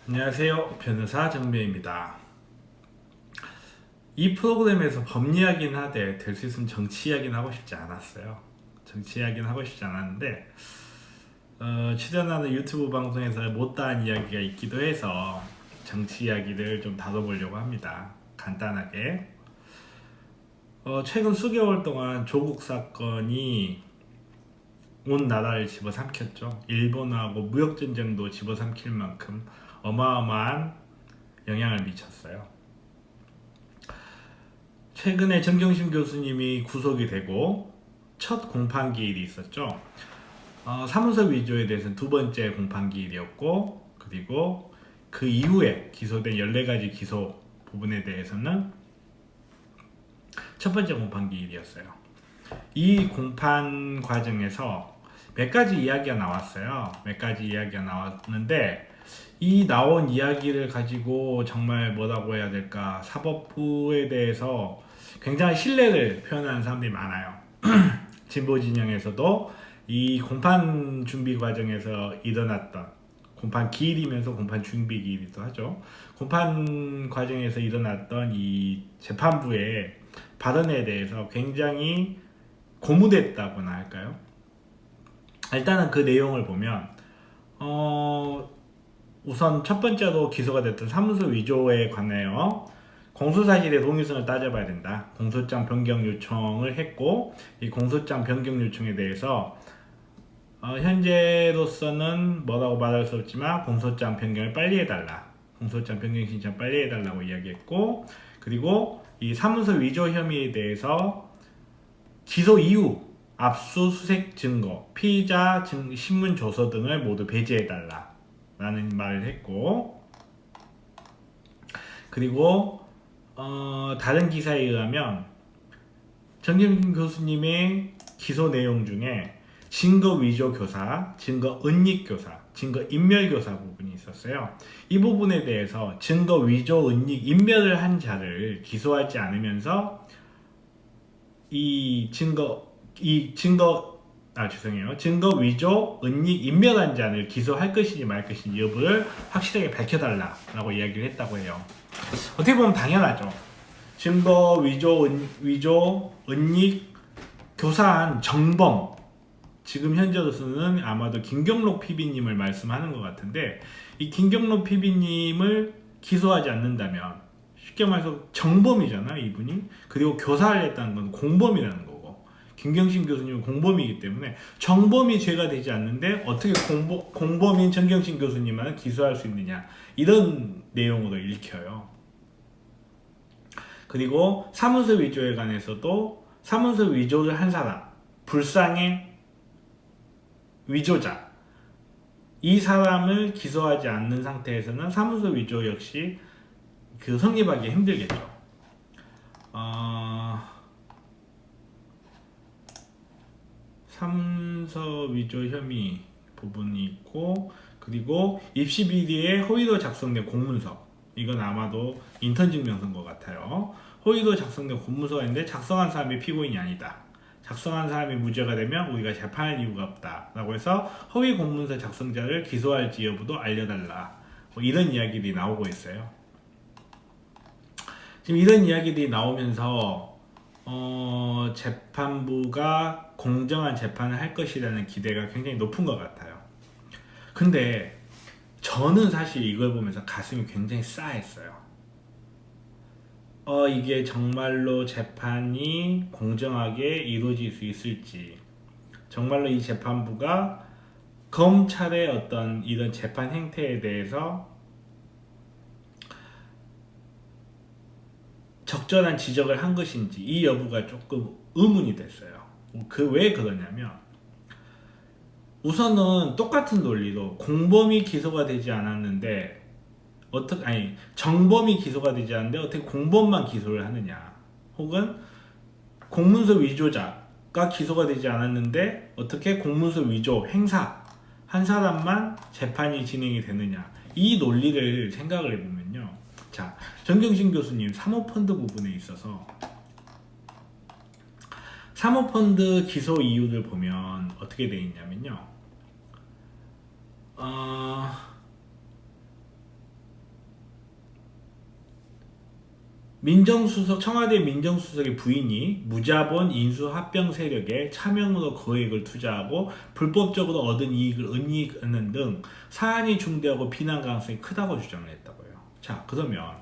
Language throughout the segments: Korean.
안녕하세요. 변호사 정배입니다. 이 프로그램에서 법 이야기는 하되 될 수 있으면 정치 이야기는 하고 싶지 않았어요. 정치 이야기는 하고 싶지 않았는데 출연하는 유튜브 방송에서 못다한 이야기가 있기도 해서 정치 이야기를 좀 다뤄보려고 합니다. 간단하게 최근 수개월 동안 조국 사건이 온 나라를 집어삼켰죠. 일본하고 무역전쟁도 집어삼킬 만큼 어마어마한 영향을 미쳤어요. 최근에 정경심 교수님이 구속이 되고 첫 공판기일이 있었죠. 사문서 위조에 대해서는 두 번째 공판기일이었고, 그리고 그 이후에 기소된 14가지 기소 부분에 대해서는 첫 번째 공판기일이었어요. 이 공판 과정에서 몇 가지 이야기가 나왔어요. 몇 가지 이야기가 나왔는데 이 나온 이야기를 가지고 정말 뭐라고 해야 될까, 사법부에 대해서 굉장히 신뢰를 표현하는 사람들이 많아요. 진보 진영에서도 이 공판 준비 과정에서 일어났던, 공판 기일이면서 공판 준비 기일이기도 하죠. 공판 과정에서 일어났던 이 재판부의 발언에 대해서 굉장히 고무됐다고나 할까요? 일단은 그 내용을 보면 우선 첫 번째로 기소가 됐던 사문서 위조에 관하여 공소사실의 동일성을 따져봐야 된다. 공소장 변경 요청을 했고, 이 공소장 변경 요청에 대해서 현재로서는 뭐라고 말할 수 없지만 공소장 변경을 빨리 해달라, 공소장 변경 신청 빨리 해달라고 이야기했고, 그리고 이 사문서 위조 혐의에 대해서 기소 이후 압수수색 증거, 피의자 신문 조서 등을 모두 배제해달라 라는 말을 했고, 그리고 다른 기사에 의하면 정경심 교수님의 기소 내용 중에 증거 위조 교사, 증거 은닉 교사, 증거 인멸 교사 부분이 있었어요. 이 부분에 대해서 증거 위조, 은닉, 인멸을 한 자를 기소하지 않으면서 증거 위조, 은닉, 인멸한 자를 기소할 것인지 말 것인지 여부를 확실하게 밝혀달라라고 이야기를 했다고 해요. 어떻게 보면 당연하죠. 증거 위조, 은닉, 교사한 정범, 지금 현재로서는 아마도 김경록 PB님을 말씀하는 것 같은데, 이 김경록 PB님을 기소하지 않는다면 쉽게 말해서 정범이잖아, 이분이. 그리고 교사를 했다는 건 공범이라는 거고, 김경심 교수님은 공범이기 때문에 정범이 죄가 되지 않는데 어떻게 공범인 정경심 교수님만 기소할 수 있느냐, 이런 내용으로 읽혀요. 그리고 사문서 위조에 관해서도 사문서 위조를 한 사람, 불상의 위조자, 이 사람을 기소하지 않는 상태에서는 사문서 위조 역시 성립하기 힘들겠죠. 사문서 위조 혐의 부분이 있고, 그리고 입시 비리에 허위로 작성된 공문서, 이건 아마도 인턴 증명서인 것 같아요. 허위로 작성된 공문서가 있는데 작성한 사람이 피고인이 아니다, 작성한 사람이 무죄가 되면 우리가 재판할 이유가 없다 라고 해서 허위 공문서 작성자를 기소할지 여부도 알려달라, 이런 이야기들이 나오고 있어요. 지금 이런 이야기들이 나오면서 재판부가 공정한 재판을 할 것이라는 기대가 굉장히 높은 것 같아요. 근데 저는 사실 이걸 보면서 가슴이 굉장히 싸했어요. 이게 정말로 재판이 공정하게 이루어질 수 있을지, 정말로 이 재판부가 검찰의 어떤 이런 재판 행태에 대해서 적절한 지적을 한 것인지, 이 여부가 조금 의문이 됐어요. 왜 그러냐면, 우선은 똑같은 논리로 공범이 기소가 되지 않았는데 정범이 기소가 되지 않는데 어떻게 공범만 기소를 하느냐, 혹은 공문서 위조자가 기소가 되지 않았는데 어떻게 공문서 위조 행사 한 사람만 재판이 진행이 되느냐, 이 논리를 생각을 해보면요. 자, 정경심 교수님 사모펀드 부분에 있어서 사모펀드 기소 이유를 보면 어떻게 되어 있냐면요. 청와대 민정수석의 부인이 무자본 인수 합병 세력에 차명으로 거액을 투자하고 불법적으로 얻은 이익을 은닉하는 등 사안이 중대하고 비난 가능성이 크다고 주장을 했다고요. 자, 그러면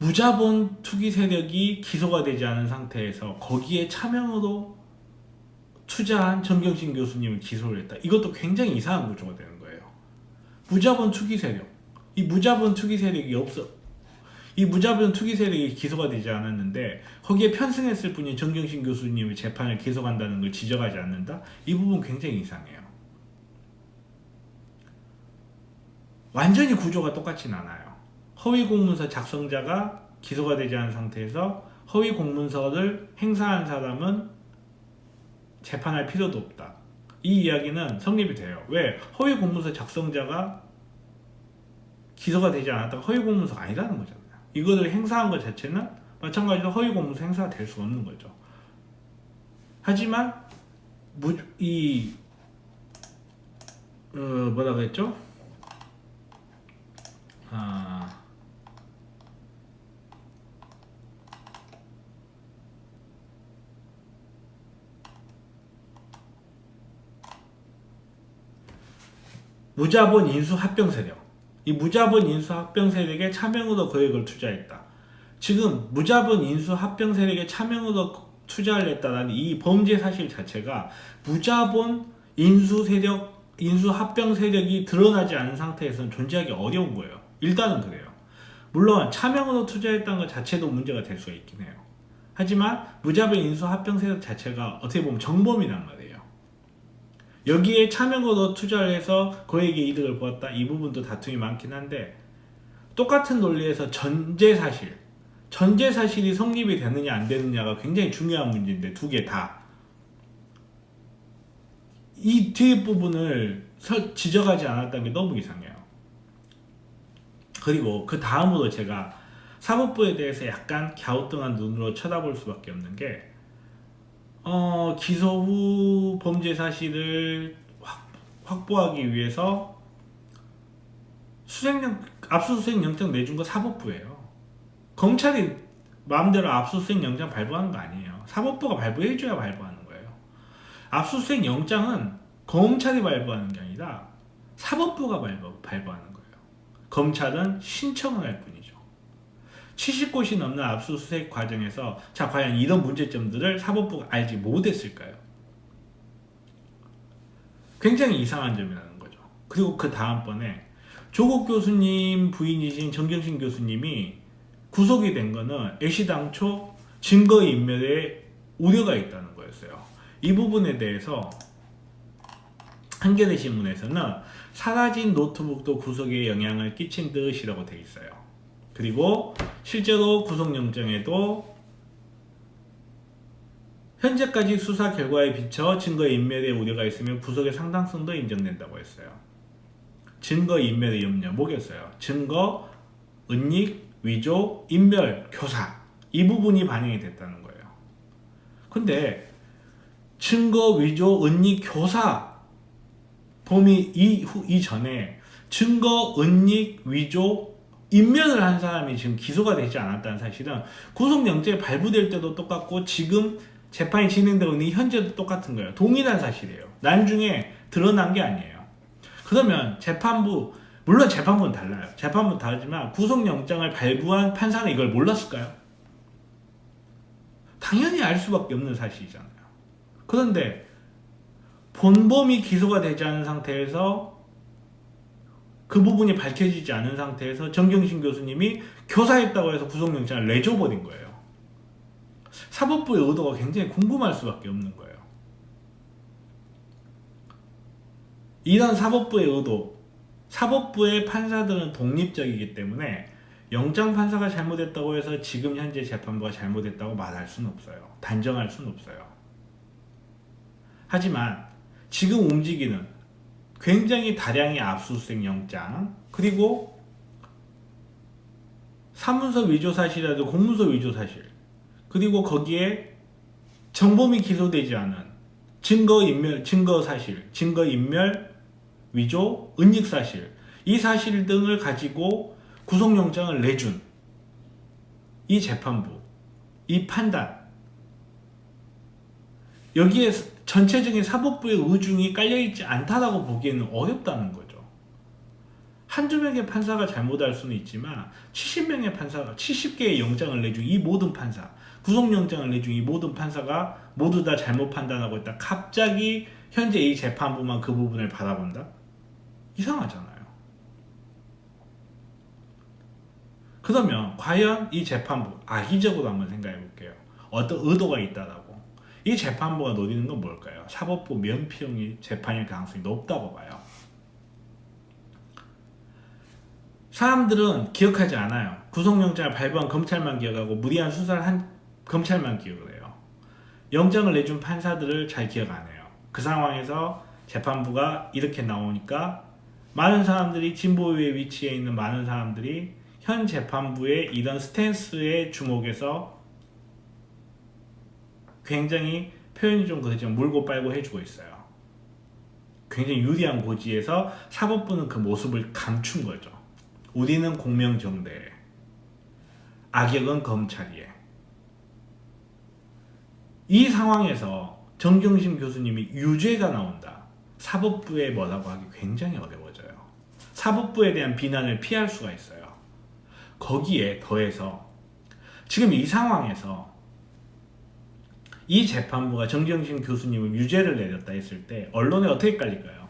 무자본 투기 세력이 기소가 되지 않은 상태에서 거기에 차명으로 투자한 정경심 교수님을 기소를 했다. 이것도 굉장히 이상한 구조가 되는 거예요. 무자본 투기 세력. 이 무자본 투기 세력이 기소가 되지 않았는데 거기에 편승했을 뿐인 정경심 교수님의 재판을 계속한다는 걸 지적하지 않는다? 이 부분 굉장히 이상해요. 완전히 구조가 똑같진 않아요. 허위 공문서 작성자가 기소가 되지 않은 상태에서 허위 공문서를 행사한 사람은 재판할 필요도 없다. 이 이야기는 성립이 돼요. 왜? 허위 공문서 작성자가 기소가 되지 않았다가 허위 공문서가 아니라는 거잖아요. 이거를 행사한 것 자체는 마찬가지로 허위 공문서 행사가 될 수 없는 거죠. 하지만 뭐라고 했죠? 무자본 인수 합병 세력. 이 무자본 인수 합병 세력에 차명으로 거액을 투자했다. 지금 무자본 인수 합병 세력에 차명으로 투자를 했다는 이 범죄 사실 자체가 무자본 인수 합병 세력이 드러나지 않은 상태에서는 존재하기 어려운 거예요. 일단은 그래요. 물론 차명으로 투자했다는 것 자체도 문제가 될 수가 있긴 해요. 하지만 무자본 인수 합병 세력 자체가 어떻게 보면 정범이란 말이에요. 여기에 차명으로 투자를 해서 거액의 이득을 보았다. 이 부분도 다툼이 많긴 한데 똑같은 논리에서 전제 사실이 성립이 되느냐 안 되느냐가 굉장히 중요한 문제인데 두 개 다 이 뒤에 부분을 지적하지 않았다는 게 너무 이상해요. 그리고 그 다음으로 제가 사법부에 대해서 약간 갸우뚱한 눈으로 쳐다볼 수밖에 없는 게 기소 후 범죄 사실을 확보하기 위해서 압수수색 영장 내준 거 사법부예요. 검찰이 마음대로 압수수색 영장 발부하는 거 아니에요. 사법부가 발부해줘야 발부하는 거예요. 압수수색 영장은 검찰이 발부하는 게 아니라 사법부가 발부하는 거예요. 검찰은 신청을 할 뿐이죠. 70곳이 넘는 압수수색 과정에서 자 과연 이런 문제점들을 사법부가 알지 못했을까요? 굉장히 이상한 점이라는 거죠. 그리고 그 다음번에 조국 교수님 부인이신 정경심 교수님이 구속이 된 거는 애시당초 증거인멸에 우려가 있다는 거였어요. 이 부분에 대해서 한겨레 신문에서는 사라진 노트북도 구속에 영향을 끼친 듯이라고 돼 있어요. 그리고 실제로 구속영장에도 현재까지 수사 결과에 비춰 증거인멸의 우려가 있으면 구속의 상당성도 인정된다고 했어요. 증거인멸의 염려 뭐겠어요? 증거, 은닉, 위조, 인멸, 교사 이 부분이 반영이 됐다는 거예요. 근데 증거, 위조, 은닉, 교사 범위 이전에 증거, 은닉, 위조, 인멸을 한 사람이 지금 기소가 되지 않았다는 사실은 구속영장이 발부될 때도 똑같고 지금 재판이 진행되고 있는 현재도 똑같은 거예요. 동일한 사실이에요. 나중에 드러난 게 아니에요. 그러면 물론 재판부는 달라요. 재판부는 다르지만 구속영장을 발부한 판사는 이걸 몰랐을까요? 당연히 알 수밖에 없는 사실이잖아요. 그런데 본범이 기소가 되지 않은 상태에서 그 부분이 밝혀지지 않은 상태에서 정경심 교수님이 교사했다고 해서 구속영장을 내줘버린 거예요. 사법부의 의도가 굉장히 궁금할 수밖에 없는 거예요. 이런 사법부의 의도, 사법부의 판사들은 독립적이기 때문에 영장 판사가 잘못했다고 해서 지금 현재 재판부가 잘못했다고 말할 수는 없어요. 단정할 수는 없어요. 하지만 지금 움직이는 굉장히 다량의 압수수색 영장 그리고 사문서 위조 사실이라도 공문서 위조 사실 그리고 거기에 정범이 기소되지 않은 증거인멸 사실, 증거인멸, 위조, 은닉 사실 이 사실 등을 가지고 구속영장을 내준 이 재판부, 이 판단, 여기에 전체적인 사법부의 의중이 깔려있지 않다라고 보기에는 어렵다는 거죠. 한두 명의 판사가 잘못할 수는 있지만 70명의 판사가 70개의 영장을 내준 이 모든 판사, 구속영장을 내준 이 모든 판사가 모두 다 잘못 판단하고 있다. 갑자기 현재 이 재판부만 그 부분을 바라본다? 이상하잖아요. 그러면 과연 이 재판부, 악의적으로 한번 생각해 볼게요. 어떤 의도가 있다라고. 이 재판부가 노리는 건 뭘까요? 사법부 면피용이 재판일 가능성이 높다고 봐요. 사람들은 기억하지 않아요. 구속영장을 발부한 검찰만 기억하고 무리한 수사를 한 검찰만 기억을 해요. 영장을 내준 판사들을 잘 기억 안 해요. 그 상황에서 재판부가 이렇게 나오니까 많은 사람들이 진보의 위치에 있는 많은 사람들이 현 재판부의 이런 스탠스에 주목해서 굉장히 표현이 좀 그렇지만 물고 빨고 해주고 있어요. 굉장히 유리한 고지에서 사법부는 그 모습을 감춘 거죠. 우리는 공명정대에, 악역은 검찰이에. 이 상황에서 정경심 교수님이 유죄가 나온다. 사법부에 뭐라고 하기 굉장히 어려워져요. 사법부에 대한 비난을 피할 수가 있어요. 거기에 더해서 지금 이 상황에서 이 재판부가 정경심 교수님을 유죄를 내렸다 했을 때 언론에 어떻게 깔릴까요?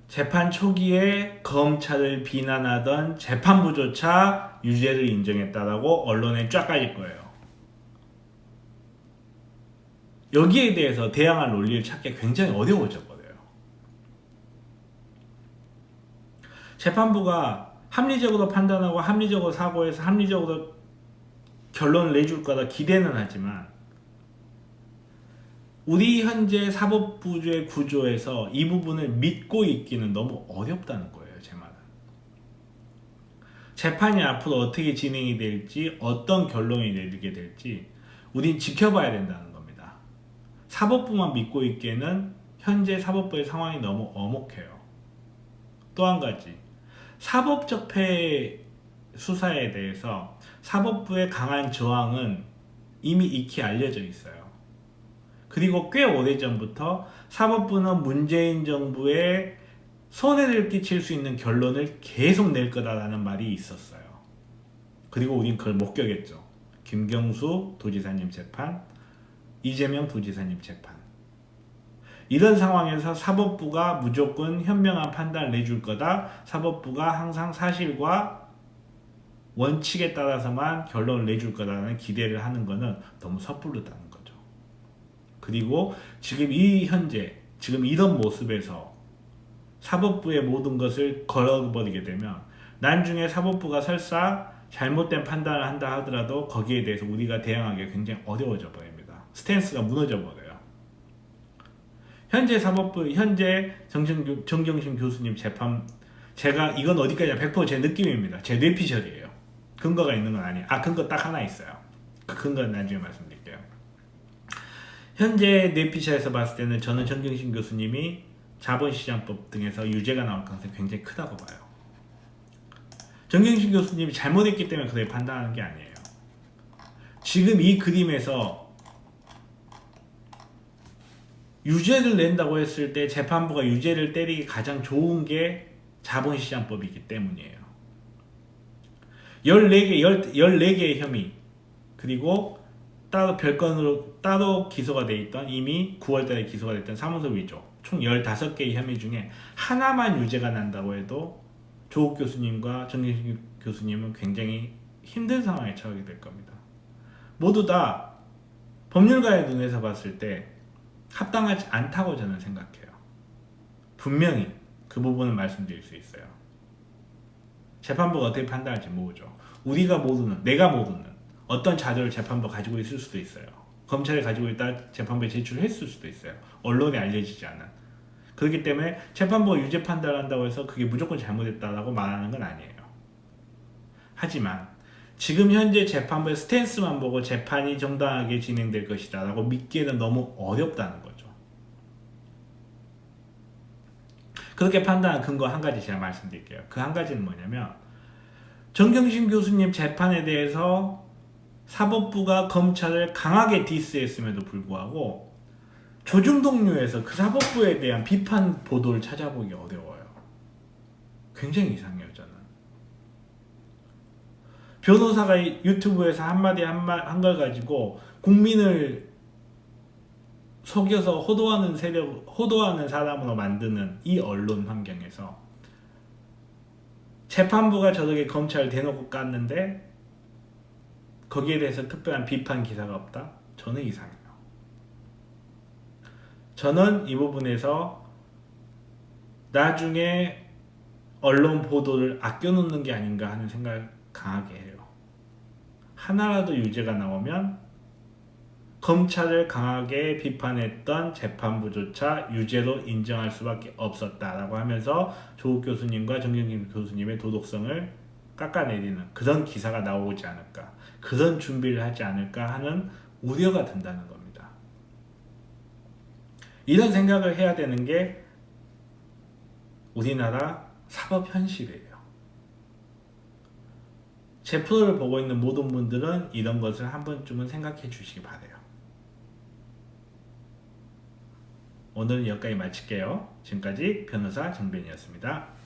재판 초기에 검찰을 비난하던 재판부조차 유죄를 인정했다라고 언론에 쫙 깔릴 거예요. 여기에 대해서 대항할 논리를 찾기 굉장히 어려워져 버려요. 재판부가 합리적으로 판단하고 합리적으로 사고해서 합리적으로 결론을 내줄 거다 기대는 하지만 우리 현재 사법부의 구조에서 이 부분을 믿고 있기는 너무 어렵다는 거예요. 제 말은. 재판이 앞으로 어떻게 진행이 될지 어떤 결론이 내리게 될지 우린 지켜봐야 된다는 겁니다. 사법부만 믿고 있기에는 현재 사법부의 상황이 너무 엄혹해요. 또 한 가지, 사법적폐 수사에 대해서 사법부의 강한 저항은 이미 익히 알려져 있어요. 그리고 꽤 오래전부터 사법부는 문재인 정부에 손해를 끼칠 수 있는 결론을 계속 낼 거다라는 말이 있었어요. 그리고 우린 그걸 목격했죠. 김경수 도지사님 재판, 이재명 도지사님 재판. 이런 상황에서 사법부가 무조건 현명한 판단을 내줄 거다. 사법부가 항상 사실과 원칙에 따라서만 결론을 내줄 거라는 기대를 하는 것은 너무 섣부르다는 거죠. 그리고 지금 이 현재 지금 이런 모습에서 사법부의 모든 것을 걸어버리게 되면 나중에 사법부가 설사 잘못된 판단을 한다 하더라도 거기에 대해서 우리가 대응하기가 굉장히 어려워져 보입니다. 스탠스가 무너져 버려요. 현재 사법부, 현재 정경심 교수님 재판, 제가 이건 어디까지나 100% 제 느낌입니다. 제 뇌피셜이에요. 근거가 있는 건 아니에요. 근거 딱 하나 있어요. 그 근거는 나중에 말씀드릴게요. 현재 뇌피셜에서 봤을 때는 저는 정경심 교수님이 자본시장법 등에서 유죄가 나올 가능성이 굉장히 크다고 봐요. 정경심 교수님이 잘못했기 때문에 그렇게 판단하는 게 아니에요. 지금 이 그림에서 유죄를 낸다고 했을 때 재판부가 유죄를 때리기 가장 좋은 게 자본시장법이기 때문이에요. 14개의 혐의, 그리고 따로 별건으로 따로 기소가 돼 있던, 이미 9월달에 기소가 됐던 사무소 위조, 총 15개의 혐의 중에 하나만 유죄가 난다고 해도 조국 교수님과 정경심 교수님은 굉장히 힘든 상황에 처하게 될 겁니다. 모두 다 법률가의 눈에서 봤을 때 합당하지 않다고 저는 생각해요. 분명히 그 부분은 말씀드릴 수 있어요. 재판부가 어떻게 판단할지 모르죠. 우리가 모르는, 내가 모르는 어떤 자료를 재판부가 가지고 있을 수도 있어요. 검찰이 가지고 있다 재판부에 제출했을 수도 있어요. 언론에 알려지지 않은. 그렇기 때문에 재판부가 유죄 판단을 한다고 해서 그게 무조건 잘못했다라고 말하는 건 아니에요. 하지만 지금 현재 재판부의 스탠스만 보고 재판이 정당하게 진행될 것이다 라고 믿기에는 너무 어렵다는 거죠. 그렇게 판단한 근거 한 가지 제가 말씀드릴게요. 그 한 가지는 뭐냐면 정경심 교수님 재판에 대해서 사법부가 검찰을 강하게 디스했음에도 불구하고 조중동료에서 그 사법부에 대한 비판 보도를 찾아보기 어려워요. 굉장히 이상해요, 저는. 변호사가 유튜브에서 한마디 한 걸 가지고 국민을 속여서 호도하는 사람으로 만드는 이 언론 환경에서 재판부가 저렇게 검찰을 대놓고 깠는데 거기에 대해서 특별한 비판 기사가 없다? 저는 이상해요. 저는 이 부분에서 나중에 언론 보도를 아껴놓는 게 아닌가 하는 생각을 강하게 해요. 하나라도 유죄가 나오면 검찰을 강하게 비판했던 재판부조차 유죄로 인정할 수밖에 없었다라고 하면서 조국 교수님과 정경심 교수님의 도덕성을 깎아내리는 그런 기사가 나오지 않을까, 그런 준비를 하지 않을까 하는 우려가 든다는 겁니다. 이런 생각을 해야 되는 게 우리나라 사법 현실이에요. 제 프로를 보고 있는 모든 분들은 이런 것을 한 번쯤은 생각해 주시기 바래요. 오늘은 여기까지 마칠게요. 지금까지 변호사 정변이었습니다.